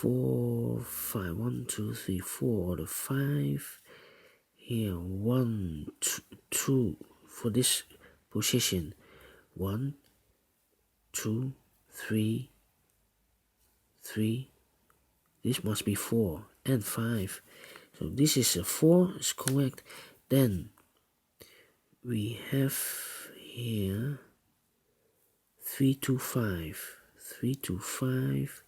4, 5, 1, 2, 3, 4, the 5 here, 1, 2 for this position, 1, 2, 3, this must be 4 and 5, so this is a 4 is correct. Then we have here 3 to 5, 3 to 5.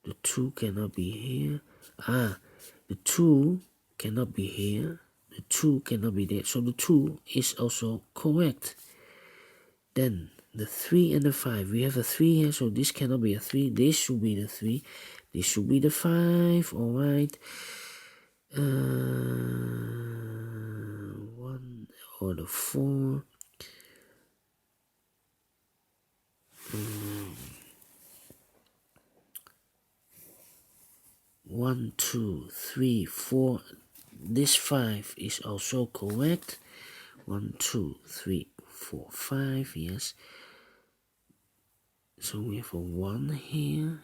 The 2 cannot be here. The 2 cannot be here. The 2 cannot be there. So the 2 is also correct. Then the 3 and the 5. We have a 3 here, so this cannot be a 3. This should be the 3. This should be the 5. Alright. 1 or the 4. 1, 2, 3, 4. This 5 is also correct. 1, 2, 3, 4, 5. Yes. So we have a 1 here.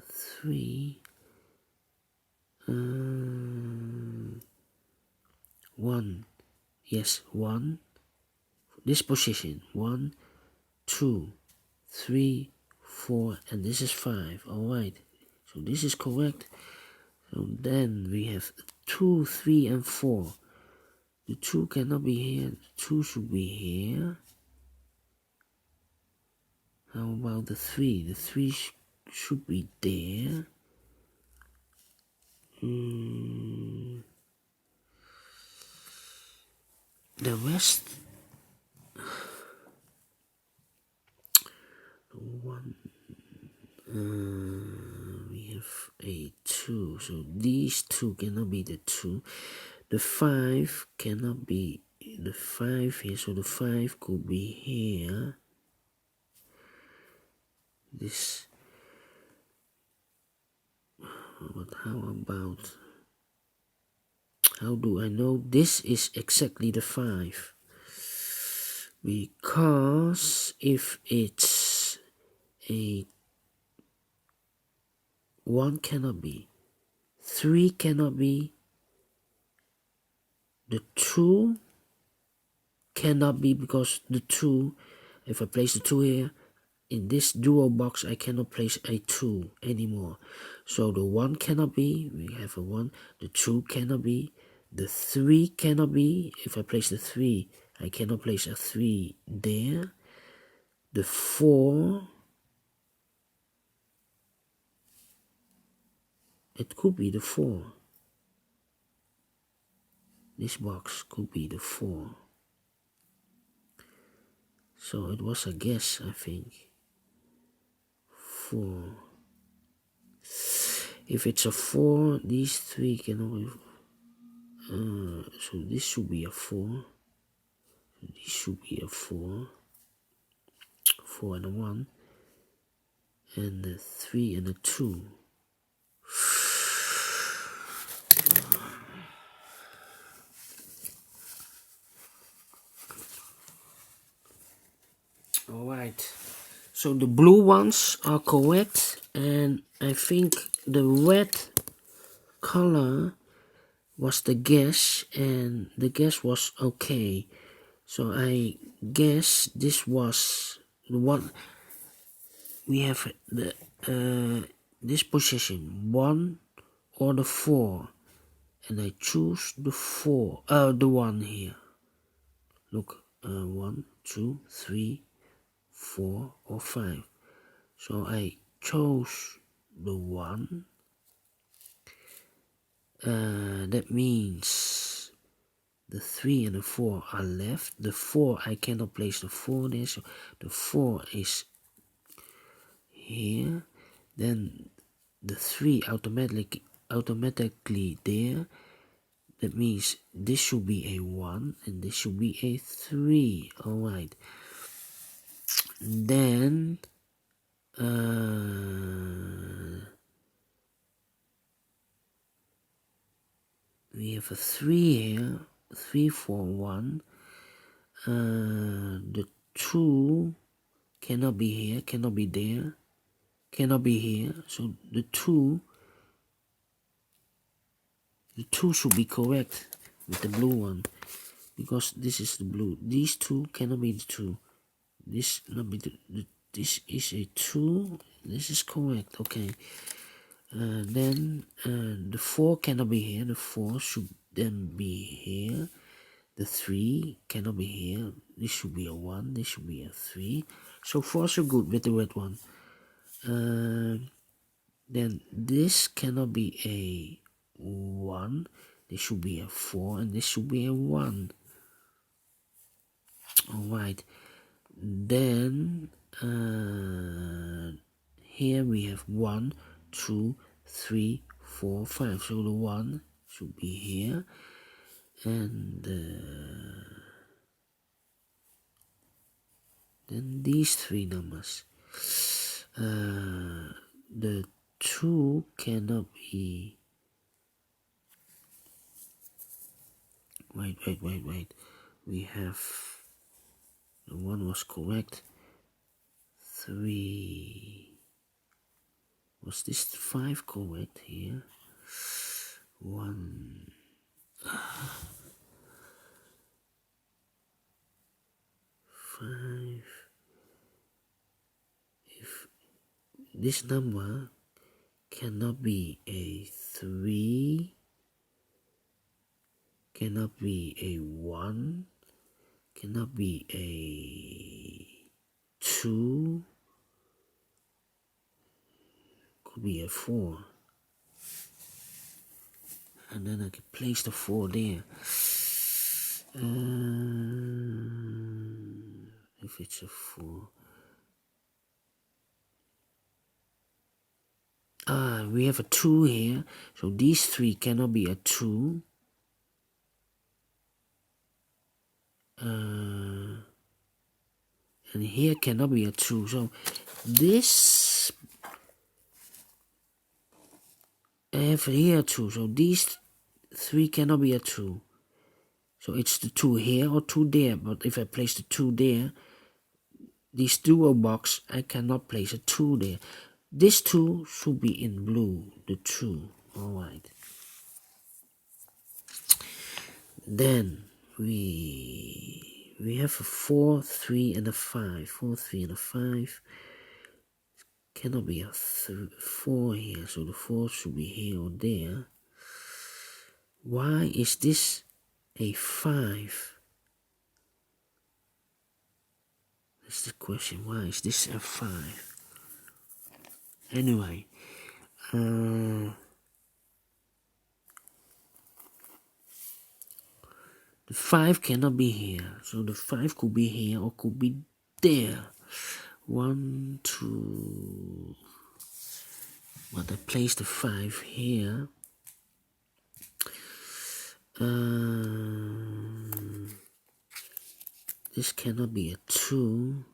3. 1. Yes, 1. This position. 1, 2, 3, 4, and this is 5. Alright. So this is correct. So then we have 2, 3, and 4. The 2 cannot be here. The 2 should be here. How about the 3? The 3 should be there. The rest, 1, we have a 2, so these 2 cannot be the 2. The 5 cannot be the 5 here, so the 5 could be here. This, but how do I know this is exactly the 5? Because if it's a 1 cannot be, 3 cannot be, the 2 cannot be, because the 2, if I place the 2 here, in this duo box I cannot place a 2 anymore. So the 1 cannot be, we have a 1, the 2 cannot be, the 3 cannot be. If I place the 3, I cannot place a 3 there. The 4, it could be the 4. This box could be the 4. So it was a guess, I think. 4. If it's a 4, these 3 cannot be. So this should be a 4. So this should be a 4. 4 and a 1. And a 3 and a 2. Alright. So the blue ones are correct. And I think the red color was the guess. And the guess was okay. So I guess this was the one. We have the this position 1 or the 4, and I choose the 4, the 1 here. Look, 1, 2, 3, 4 or 5. So I chose the 1. That means the 3 and the 4 are left. The 4, I cannot place the 4 there, so the 4 is here. Then the 3 automatically there. That means this should be a 1 and this should be a 3. Alright. Then we have a 3 here. 3, 4, 1. The 2 cannot be here, cannot be there, cannot be here. So the 2 should be correct with the blue one, because this is the blue. These 2 cannot be the 2. This not be this is a 2. This is correct. Okay. Then the 4 cannot be here. The 4 should then be here. The 3 cannot be here. This should be a 1. This should be a 3. So far so good with the red one. Then this cannot be a 1. This should be a 4 and this should be a 1. Alright. Then here we have 1, 2, 3, 4, 5. So the 1 should be here. And then these 3 numbers. The 2 cannot be. Wait. We have. The 1 was correct. 3. Was this 5 correct here? 1. 5. If this number cannot be a 3, cannot be a 1, cannot be a 2, could be a 4. And then I can place the 4 there. If it's a 4. We have a 2 here. So these 3 cannot be a 2. And here cannot be a 2. So this I have here 2. So these 3 cannot be a 2. So it's the 2 here or 2 there. But if I place the 2 there, this duo box, I cannot place a 2 there. This 2 should be in blue. The 2. Alright. Then we have a 4, 3 and a 5. 4, 3 and a 5. cannot be a 4 here, so the 4 should be here or there. Why is this a 5? That's the question. Why is this a 5? Anyway, the 5 cannot be here, so the 5 could be here or could be there. 1, 2. But I place the 5 here. This cannot be a 2,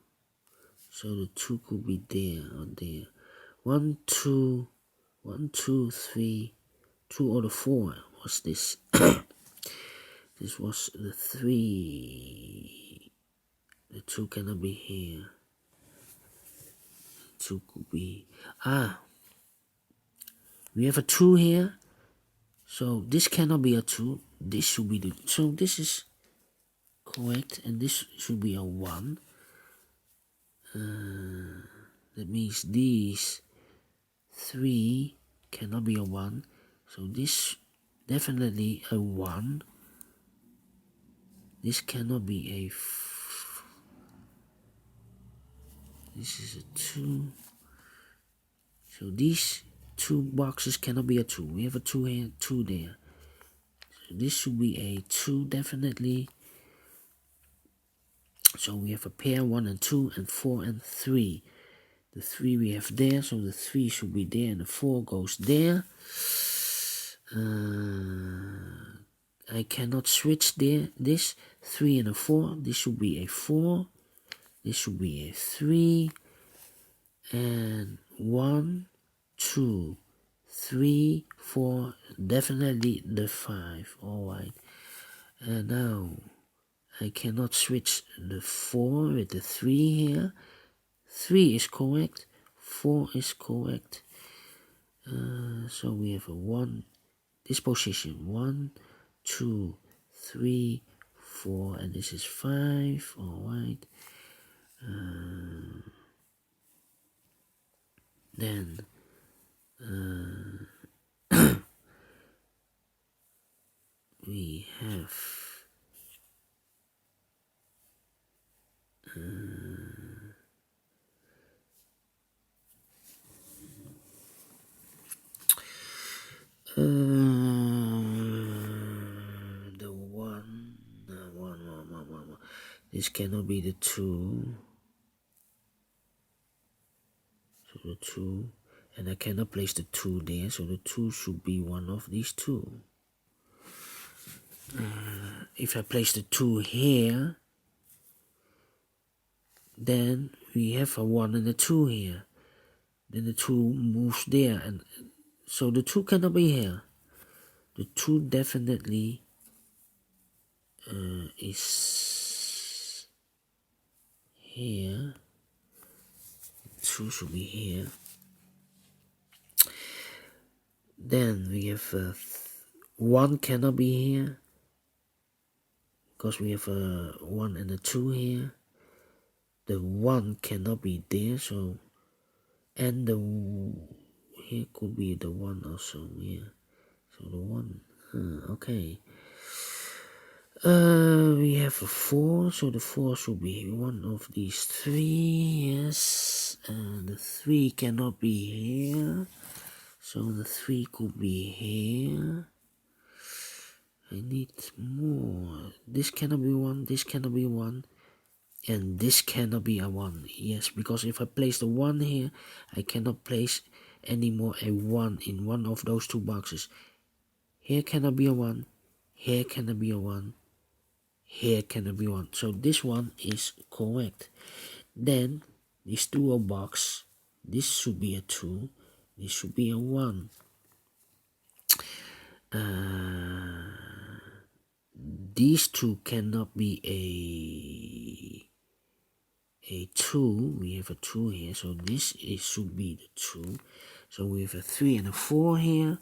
so the 2 could be there or there. 1, 2, 1, 2, 3, 2 or the 4. What's this? This was the 3. The 2 cannot be here. 2 could be... we have a 2 here. So this cannot be a 2. This should be the... So this is correct. And this should be a 1. That means these 3 cannot be a 1. So this definitely a 1. This cannot be a... This is a 2. So these 2 boxes cannot be a 2. We have a 2 here, 2 there. So this should be a 2 definitely. So we have a pair 1 and 2 and 4 and 3. The 3 we have there, so the 3 should be there and the 4 goes there. I cannot switch there. This 3 and a 4. This should be a 4. This should be a 3. And 1, 2, 3, 4. Definitely the 5. Alright. And now I cannot switch the 4 with the 3 here. 3 is correct. 4 is correct. So we have a 1. This position. 1, 2, 3, 4. And this is 5. Alright. Then we have the 1. This cannot be the 2. So the 2. And I cannot place the 2 there, so the 2 should be one of these 2. If I place the 2 here, then we have a 1 and a 2 here. Then the 2 moves there, and so the 2 cannot be here. The 2 definitely is here. 2 should be here. Then we have 1 cannot be here because we have a 1 and a 2 here. The 1 cannot be there, so and the here could be the 1 also. Yeah, so the 1. Okay. We have a 4, so the 4 should be one of these 3. Yes, and the 3 cannot be here. So the 3 could be here. I need more. This cannot be 1, this cannot be 1, and this cannot be a 1. Yes, because if I place the 1 here, I cannot place anymore a 1 in one of those 2 boxes. Here cannot be a 1, here cannot be a 1, here cannot be 1. So this one is correct. Then this dual box, this should be a 2, this should be a 1. These 2 cannot be a 2. We have a 2 here, so this should be the 2. So we have a 3 and a 4 here.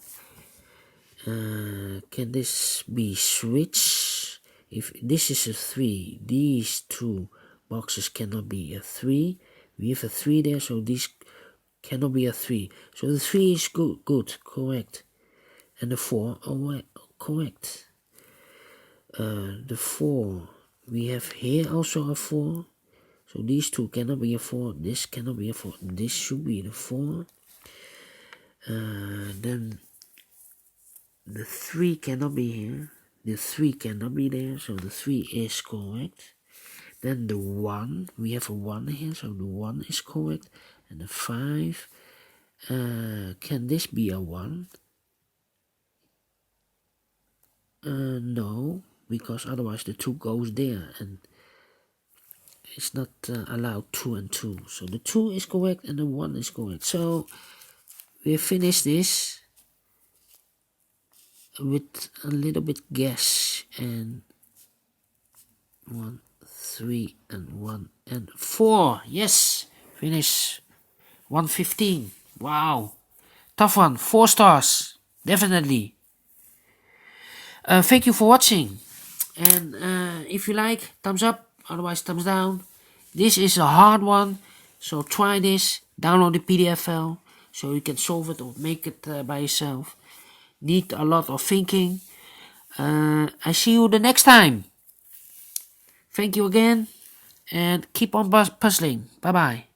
Can this be switched? If this is a 3, these 2 boxes cannot be a 3. We have a 3 there, so these cannot be a 3. So the 3 is good, correct. And the 4, correct. The 4, we have here also a 4. So these two cannot be a 4. This cannot be a 4. This should be the 4. Then the 3 cannot be here. The 3 cannot be there. So the 3 is correct. Then the 1, we have a 1 here. So the 1 is correct. And the 5, can this be a 1? No, because otherwise the 2 goes there. And it's not allowed 2 and 2. So the 2 is correct and the 1 is correct. So we have finished this with a little bit guess. And 1, 3 and 1 and 4. Yes, finish. 115. Wow, tough one. 4 stars, definitely. Thank you for watching. And if you like, thumbs up, otherwise thumbs down. This is a hard one, so try this. Download the PDF file so you can solve it or make it by yourself. Need a lot of thinking. I see you the next time. Thank you again, and keep on puzzling. Bye bye.